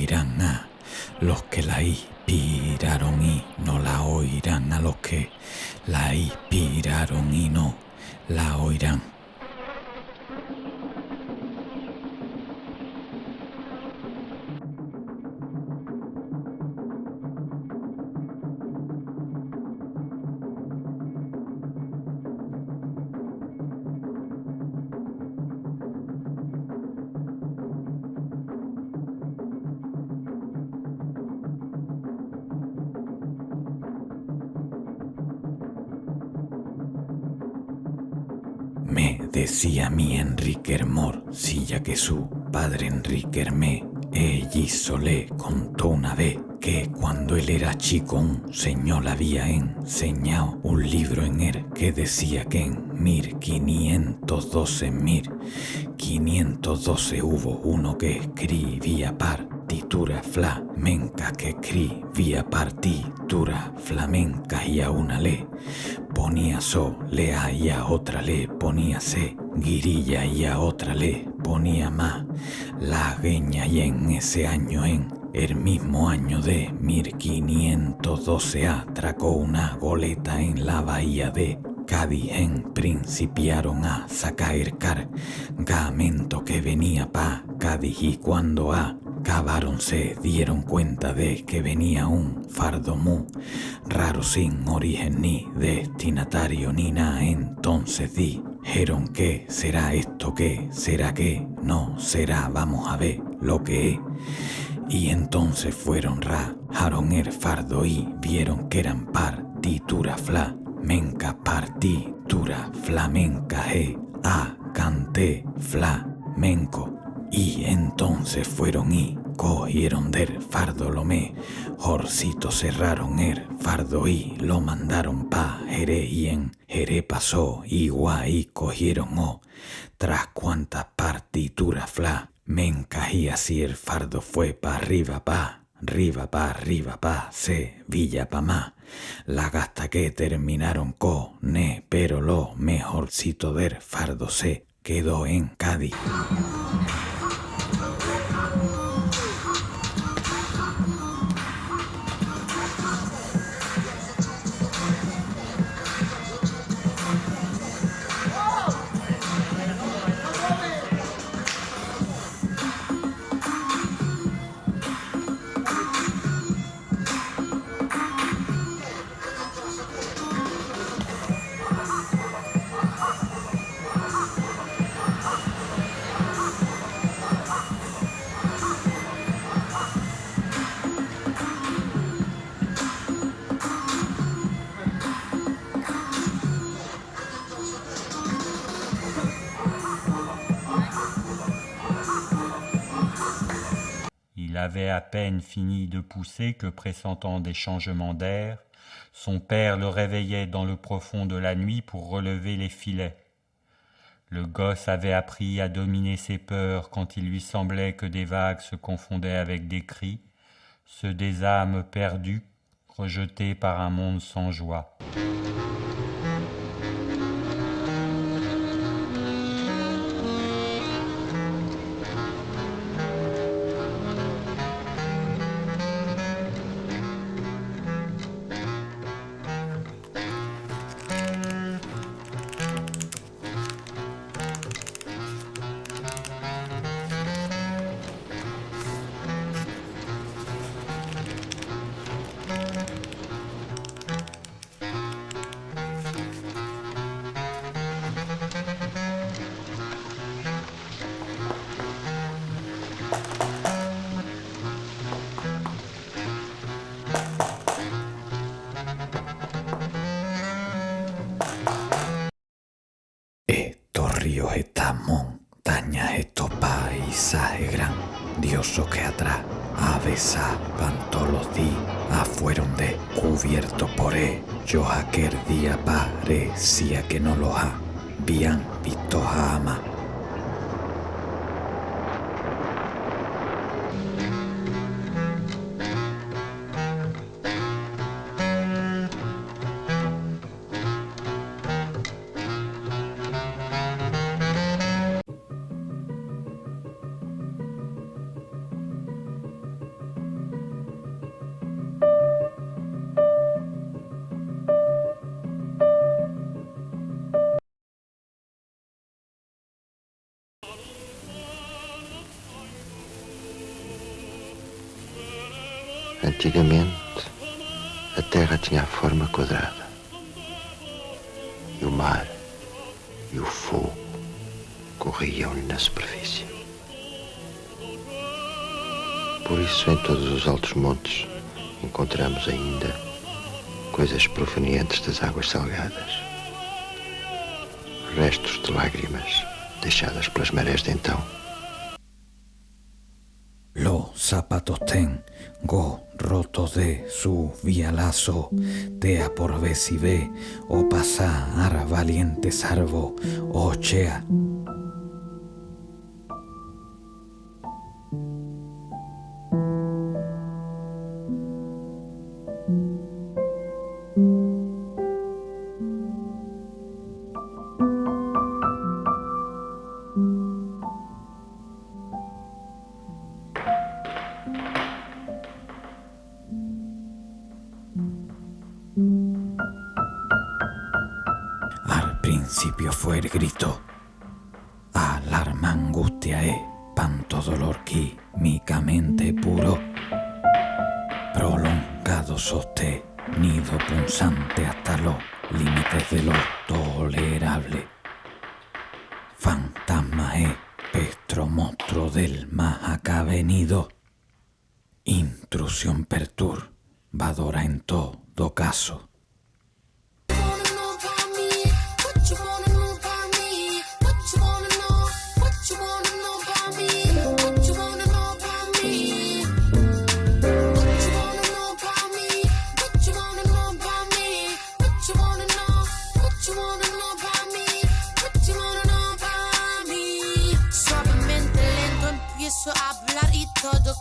oirán a los que la inspiraron y no la oirán a los que la inspiraron y no la oirán. Me decía mi Enrique Hermor, si ya que su padre Enrique Hermé, ellizo le contó una vez que cuando él era chico un señor le había enseñado un libro en él que decía que en 1512 hubo uno que escribía partituras flamencas, que escribía partituras flamencas y a una le ponía solea y a otra le ponía seguirilla y a otra le ponía más lagueña, y en ese año, en el mismo año de 1512, atracó una goleta en la bahía de Cádiz. Principiaron a sacar el cargamento que venía pa' Cádiz, y cuando acabaron se dieron cuenta de que venía un fardo muy raro, sin origen ni destinatario ni nada. Entonces dijeron: ¿qué será esto? ¿Qué será? ¿Qué no será? Vamos a ver lo que es. Y entonces fueron, rajaron el fardo y vieron que eran partituras flamencas, partituras flamencas, canté flamenco. Y entonces fueron y cogieron del fardo lo mejorcito, cerraron el fardo y lo mandaron pa' Jerez, y en Jerez pasó igual y cogieron otras cuantas partituras flamencas, y así el fardo fue pa' arriba, pa' Sevilla, pa' más la gasta, que terminaron con pero lo mejorcito del fardo se quedó en Cádiz. Il avait à peine fini de pousser que, pressentant des changements d'air, son père le réveillait dans le profond de la nuit pour relever les filets. Le gosse avait appris à dominer ses peurs quand il lui semblait que des vagues se confondaient avec des cris, ceux des âmes perdues, rejetées par un monde sans joie. Estos ríos, estas montañas, estos paisajes grandiosos que atrás avesaban todos los días, fueron descubiertos por ellos. Aquel día parecía que no los habían visto jamás. Antigamente, a terra tinha a forma quadrada. E o mar e o fogo corriam na superfície. Por isso, em todos os altos montes, encontramos ainda coisas provenientes das águas salgadas. Restos de lágrimas deixadas pelas marés de então. Los zapatos tengo rotos de su vialazo, tea por ver si ve, o pasar valiente sarvo, o chea. Al principio fue el grito, alarma, angustia, espanto, dolor químicamente puro, prolongado, sostenido, punzante hasta los límites de lo tolerable. Fantasma, espectro, monstruo del más acá venido, intrusión perturbadora en todo caso.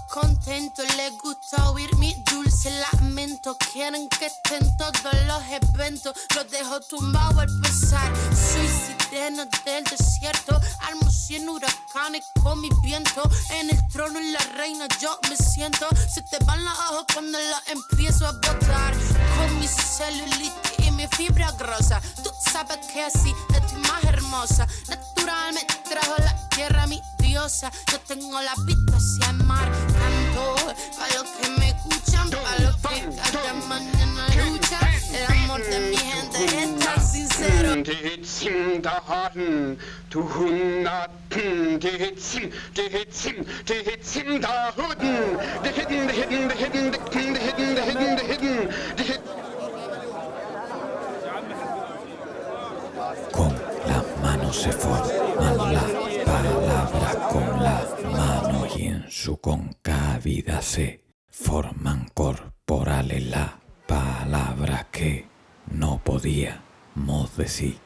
Contento, les gusta oír mi dulce lamento. Quieren que esté en todos los eventos. Los dejo tumbado al pesar. Soy sirena del desierto. Armo 100 huracanes con mi viento. En el trono y la reina yo me siento. Se te van los ojos cuando los empiezo a botar. Con mi celulitis y mi fibra grosa. Tú sabes que así estoy más hermosa. Natural me trajo la tierra mi diosa. Yo tengo la vista hacia el mar. Canto para los que me escuchan, para los que cada mañana luchan. El amor de mi gente es tan sincero. Con las manos se forman las palabras, con las manos y en su concavidad se forman corporales las palabras que no podíamos decir.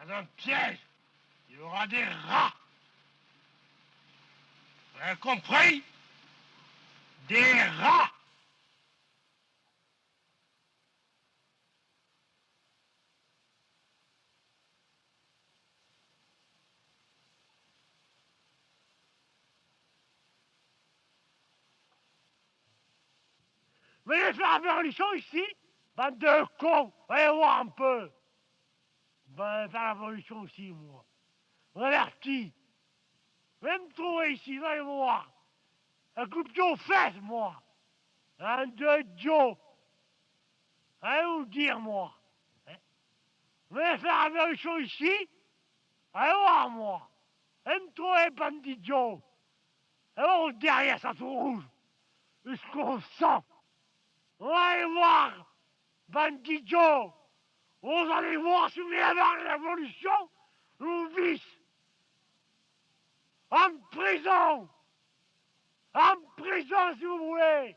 Dans un piège, il y aura des rats. Vous avez compris? Des rats. Vous voulez faire la révolution ici? Bande de cons, allez voir un peu. Vous allez faire la révolution aussi, moi. Vous avertis. Vous allez me trouver ici, vous allez voir. Un coup de pied aux fesses, moi. Un de Joe. Allez vous le dire, moi. Vous allez faire la révolution ici? Allez voir, moi. Allez me trouver, bandit Joe. Allez voir derrière, ça tout rouge. Jusqu'au sang. On va aller voir. Bandits, vous allez voir si vous voulez avoir la révolution, ou vice. En prison si vous voulez.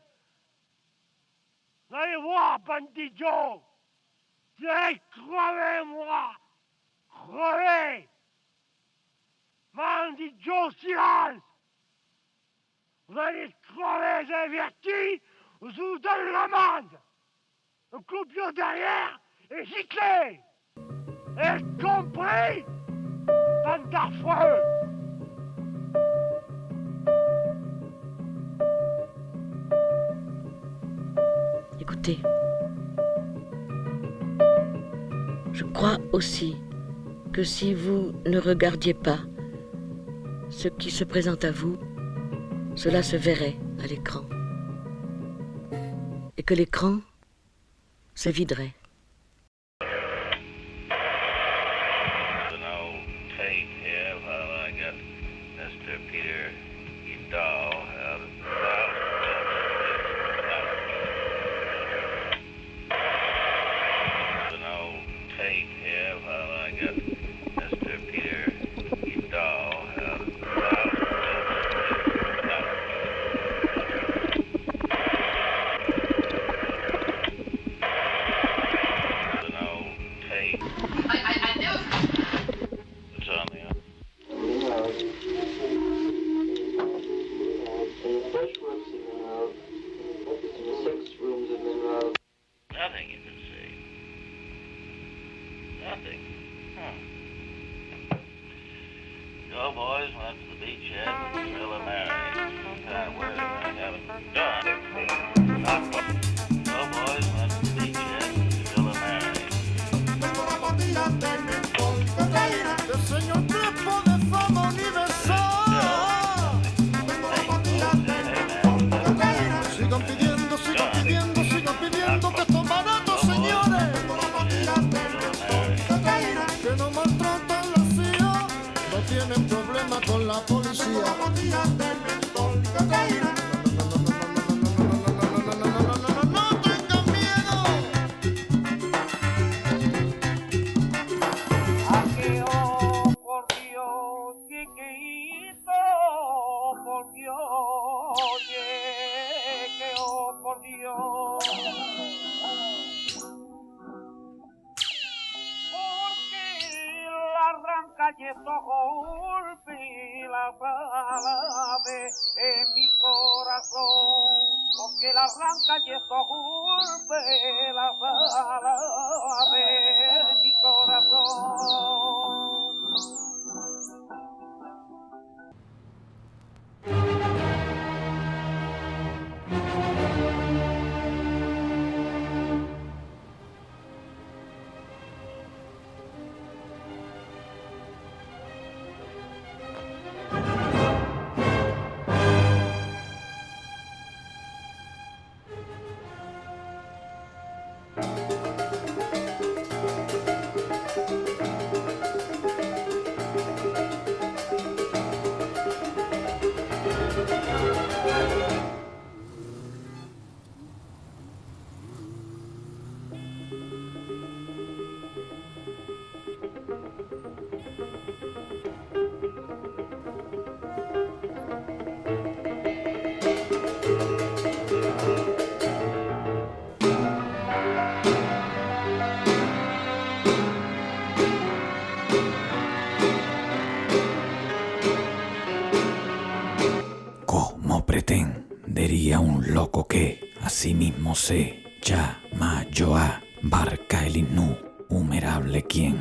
Vous allez voir, bandits, vous allez crever, moi, crever. Bandits, silence. Vous allez crever, j'ai averti, je vous donne l'amende. Un coup de pied derrière et giclez. Et compris, bande d'affreux. Écoutez, je crois aussi que si vous ne regardiez pas ce qui se présente à vous, cela se verrait à l'écran. Et que l'écran se viderait. Pretendería un loco que asimismo se llama Joa Barca el innumerable quien.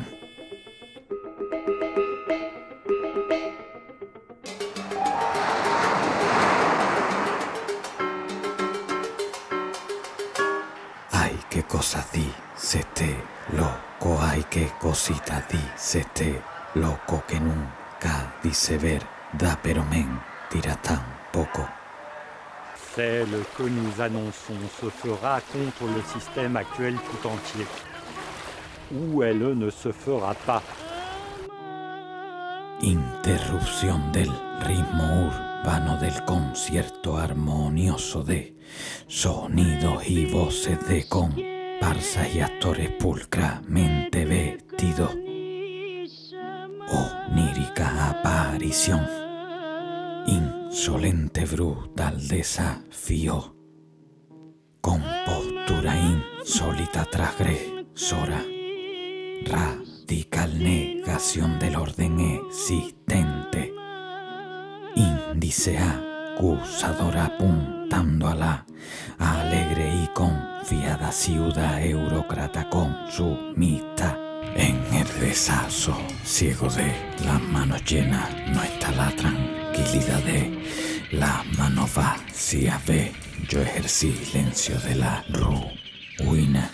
Ay, qué cosa dice este loco, ay, qué cosita dice este loco que nunca dice verdad, pero mentira tampoco. Celle que nous annonçons se fera contre le système actuel tout entier, ou elle ne se fera pas. Interrupción del ritmo urbano del concierto armonioso de sonidos y voces de comparsas y actores pulcramente vestidos. Onírica aparición, insolente brutal desafío, compostura insólita transgresora, radical negación del orden existente, índice acusador apuntando a la alegre y confiada ciudad eurócrata consumista. En el desasosiego de las manos llenas no está la tranquilidad de las manos vacías. Bello es el silencio de la ruina.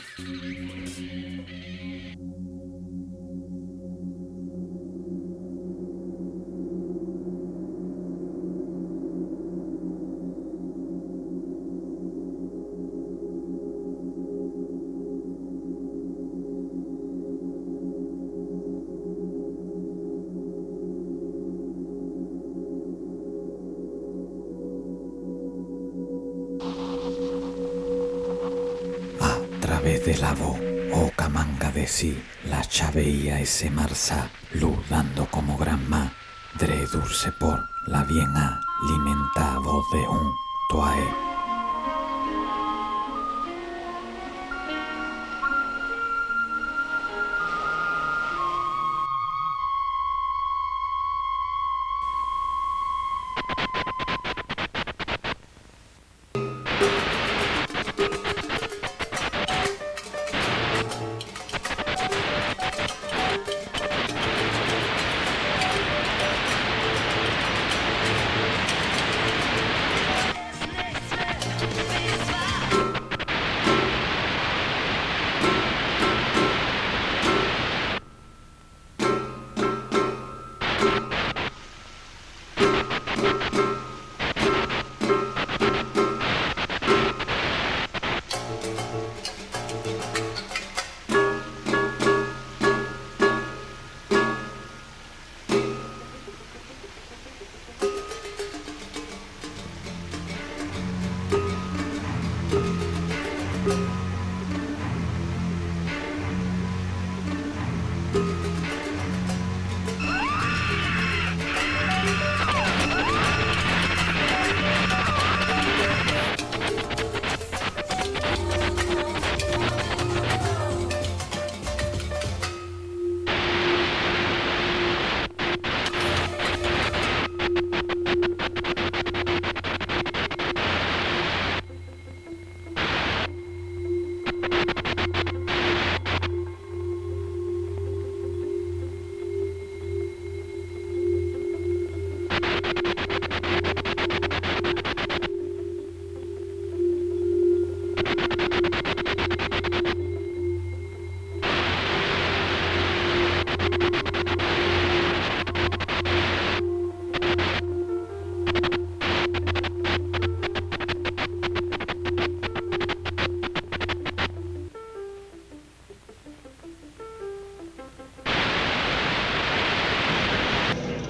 De la boca manga de sí, la chaveía ese marsa, ludando como gran madre dulce por la bien alimentada voz de un toae.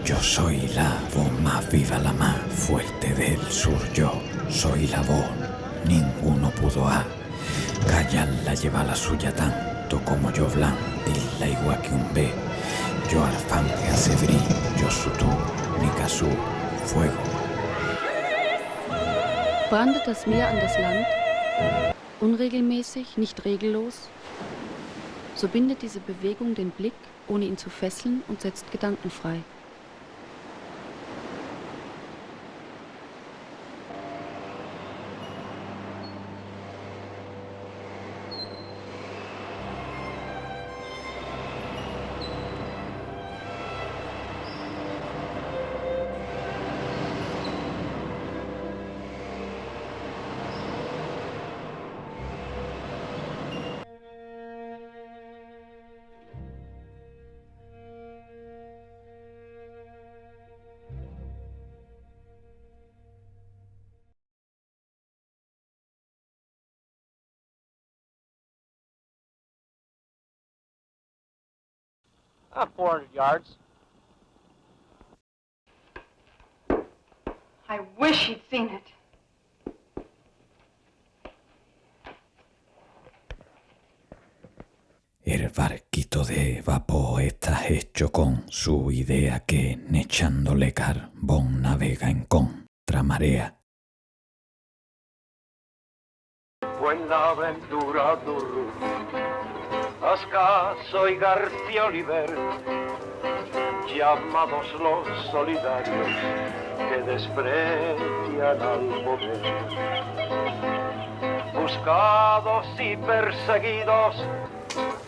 Yo soy la voz más viva, la más fuerte del sur. Yo soy la voz, ninguno pudo callarla, lleva la suya tanto como yo blandirla igual que un B. Yo arfán que hace brillo su túnica, su fuego. Brandet das Meer an das Land, unregelmäßig, nicht regellos, so bindet diese Bewegung den Blick, ohne ihn zu fesseln, und setzt Gedanken frei. About 400 yards. I wish he'd seen it. podeva poeta hecho con su idea que, nechándole carbón, navega en contramarea. Buenaventura Durru, Ascaso y García Oliver, llamados los solidarios que desprecian al poder. Buscados y perseguidos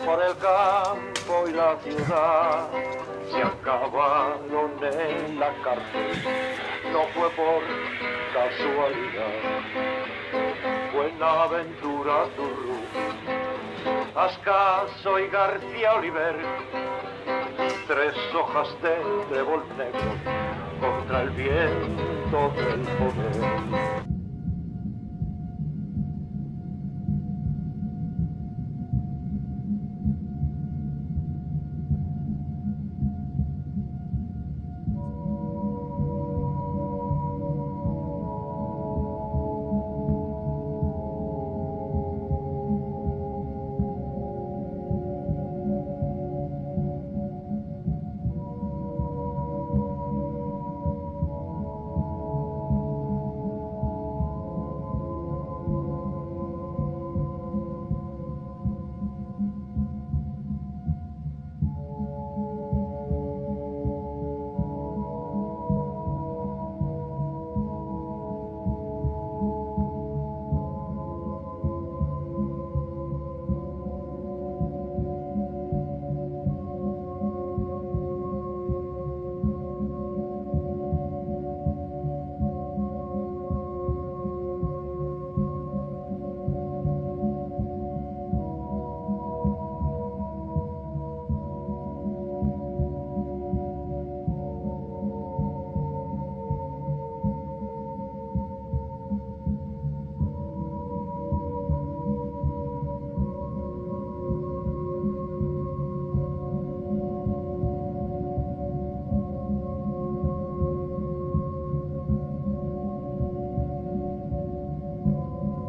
por el campo y la ciudad, se acabaron en la cárcel, no fue por casualidad. Buenaventura Durru, Ascaso y García Oliver, 3 hojas de trébol negro contra el viento del poder.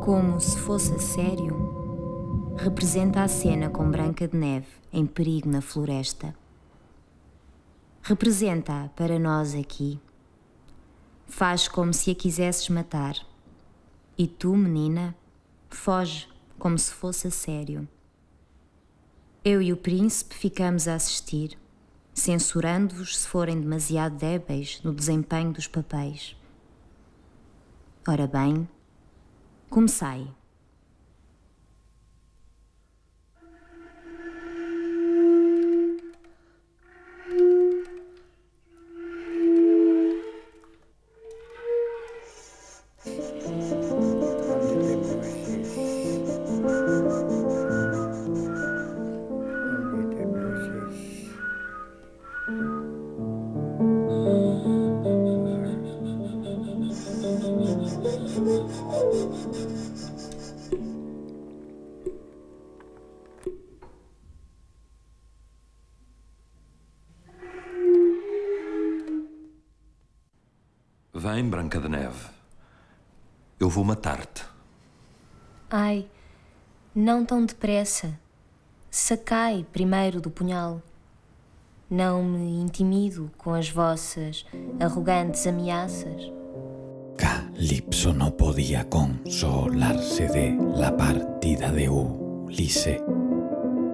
Como se fosse sério, representa a cena com Branca de Neve em perigo na floresta. Representa-a para nós aqui. Faz como se a quisesses matar. E tu, menina, foge como se fosse a sério. Eu e o príncipe ficamos a assistir, censurando-vos se forem demasiado débeis no desempenho dos papéis. Ora bem, comecei. Vem, Branca de Neve. Eu vou matar-te. Ai, não tão depressa. Sacai primeiro do punhal. Não me intimido com as vossas arrogantes ameaças. Calipso no podía consolarse de la partida de Ulises.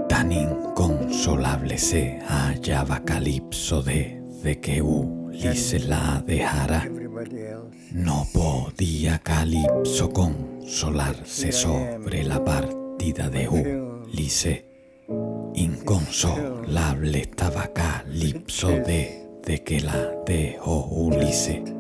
Tan inconsolable se hallaba Calipso desde que Ulises la dejara. No podía Calipso consolarse sobre la partida de Ulises. Inconsolable estaba Calipso desde que la dejó Ulises.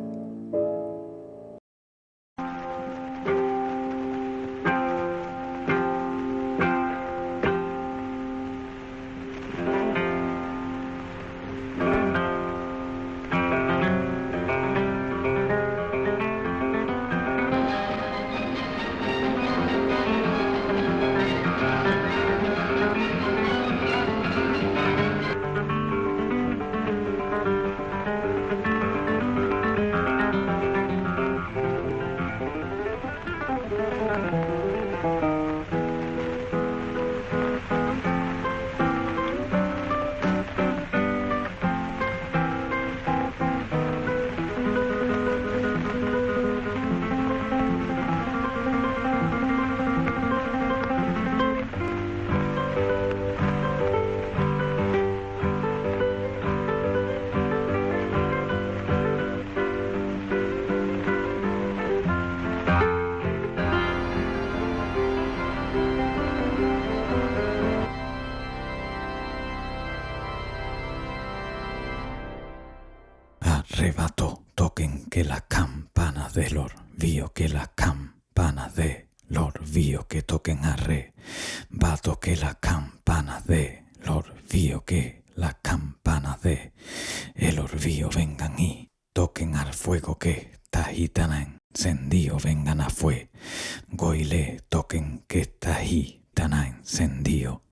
arrebato, toquen que las campanas del orvío, que las campanas del orvío, que toquen arrebato, que las campanas del orvío, que las campanas del orvío vengan y toquen al fuego que esta gitana encendido, vengan a fuego y le toquen que esta gitana encendido,